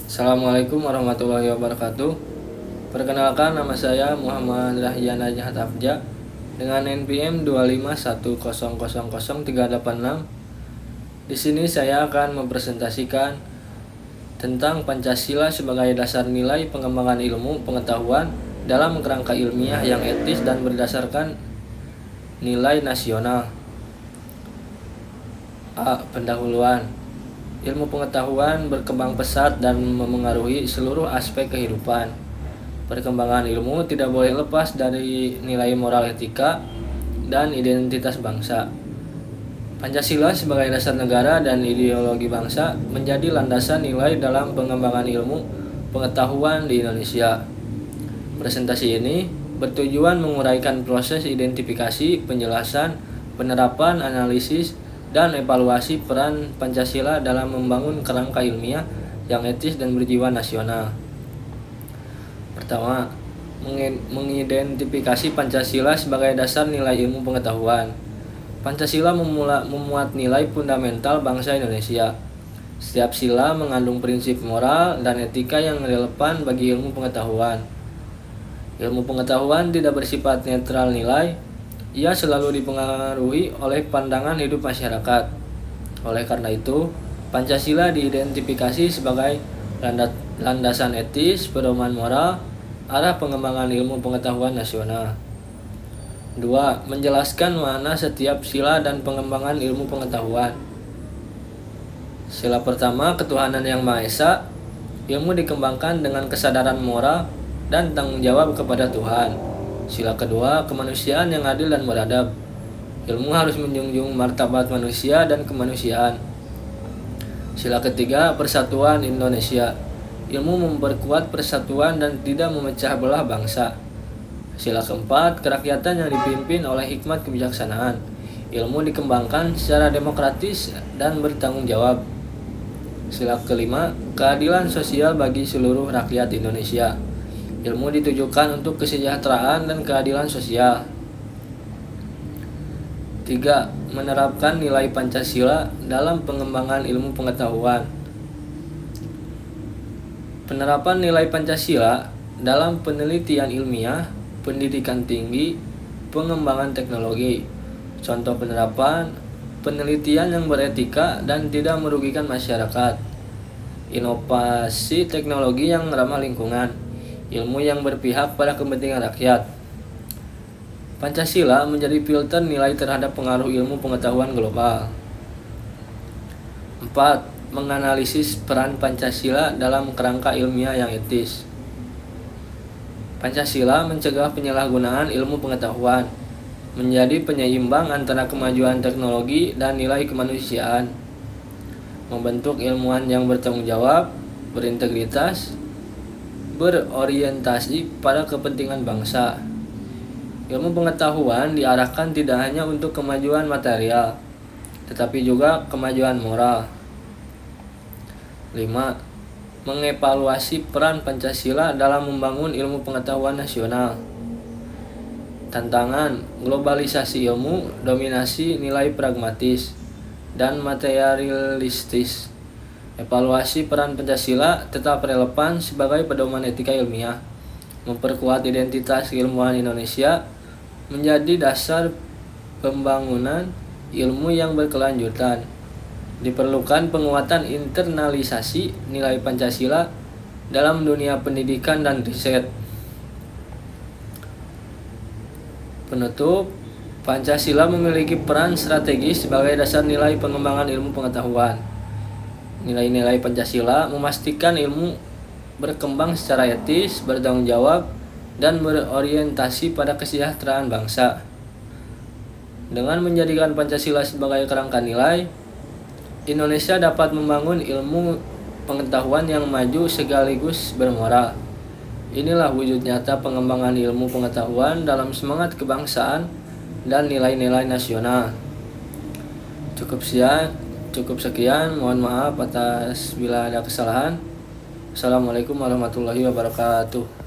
Assalamualaikum warahmatullahi wabarakatuh. Perkenalkan, nama saya Muhammad Rahyan Najat Abja dengan NPM 251000386. Di sini saya akan mempresentasikan tentang Pancasila sebagai dasar nilai pengembangan ilmu pengetahuan dalam kerangka ilmiah yang etis dan berdasarkan nilai nasional. Pendahuluan. Ilmu pengetahuan berkembang pesat dan memengaruhi seluruh aspek kehidupan. Perkembangan ilmu tidak boleh lepas dari nilai moral, etika, dan identitas bangsa. Pancasila sebagai dasar negara dan ideologi bangsa menjadi landasan nilai dalam pengembangan ilmu pengetahuan di Indonesia. Presentasi ini bertujuan menguraikan proses identifikasi, penjelasan, penerapan, analisis, dan evaluasi peran Pancasila dalam membangun kerangka ilmiah yang etis dan berjiwa nasional. Pertama, mengidentifikasi Pancasila sebagai dasar nilai ilmu pengetahuan. Pancasila memuat nilai fundamental bangsa Indonesia. Setiap sila mengandung prinsip moral dan etika yang relevan bagi ilmu pengetahuan. Ilmu pengetahuan tidak bersifat netral nilai, ia selalu dipengaruhi oleh pandangan hidup masyarakat. Oleh karena itu, Pancasila diidentifikasi sebagai landasan etis, pedoman moral, arah pengembangan ilmu pengetahuan nasional. 2. Menjelaskan makna setiap sila dan pengembangan ilmu pengetahuan. Sila pertama, ketuhanan yang Maha Esa. Ilmu dikembangkan dengan kesadaran moral dan tanggung jawab kepada Tuhan. Sila kedua, kemanusiaan yang adil dan beradab. Ilmu harus menjunjung martabat manusia dan kemanusiaan. Sila ketiga, persatuan Indonesia. Ilmu memperkuat persatuan dan tidak memecah belah bangsa. Sila keempat, kerakyatan yang dipimpin oleh hikmat kebijaksanaan. Ilmu dikembangkan secara demokratis dan bertanggung jawab. Sila kelima, keadilan sosial bagi seluruh rakyat Indonesia. Ilmu ditujukan untuk kesejahteraan dan keadilan sosial. 3. Menerapkan nilai Pancasila dalam pengembangan ilmu pengetahuan. Penerapan nilai Pancasila dalam penelitian ilmiah, pendidikan tinggi, pengembangan teknologi. Contoh penerapan: penelitian yang beretika dan tidak merugikan masyarakat. Inovasi teknologi yang ramah lingkungan. Ilmu yang berpihak pada kepentingan rakyat. Pancasila menjadi filter nilai terhadap pengaruh ilmu pengetahuan global. 4. Menganalisis peran Pancasila dalam kerangka ilmiah yang etis. Pancasila mencegah penyalahgunaan ilmu pengetahuan, menjadi penyeimbang antara kemajuan teknologi dan nilai kemanusiaan, membentuk ilmuwan yang bertanggung jawab, berintegritas, berorientasi pada kepentingan bangsa. Ilmu pengetahuan diarahkan tidak hanya untuk kemajuan material, tetapi juga kemajuan moral. 5. Mengevaluasi peran Pancasila dalam membangun ilmu pengetahuan nasional. Tantangan: globalisasi ilmu, dominasi nilai pragmatis dan materialistis. Evaluasi peran Pancasila tetap relevan sebagai pedoman etika ilmiah, memperkuat identitas keilmuan Indonesia, menjadi dasar pembangunan ilmu yang berkelanjutan. Diperlukan penguatan internalisasi nilai Pancasila dalam dunia pendidikan dan riset. Penutup, Pancasila memiliki peran strategis sebagai dasar nilai pengembangan ilmu pengetahuan. Nilai-nilai Pancasila memastikan ilmu berkembang secara etis, bertanggung jawab, dan berorientasi pada kesejahteraan bangsa. Dengan menjadikan Pancasila sebagai kerangka nilai, Indonesia dapat membangun ilmu pengetahuan yang maju sekaligus bermoral. Inilah wujud nyata pengembangan ilmu pengetahuan dalam semangat kebangsaan dan nilai-nilai nasional. Cukup sekian, mohon maaf atas bila ada kesalahan. Assalamualaikum warahmatullahi wabarakatuh.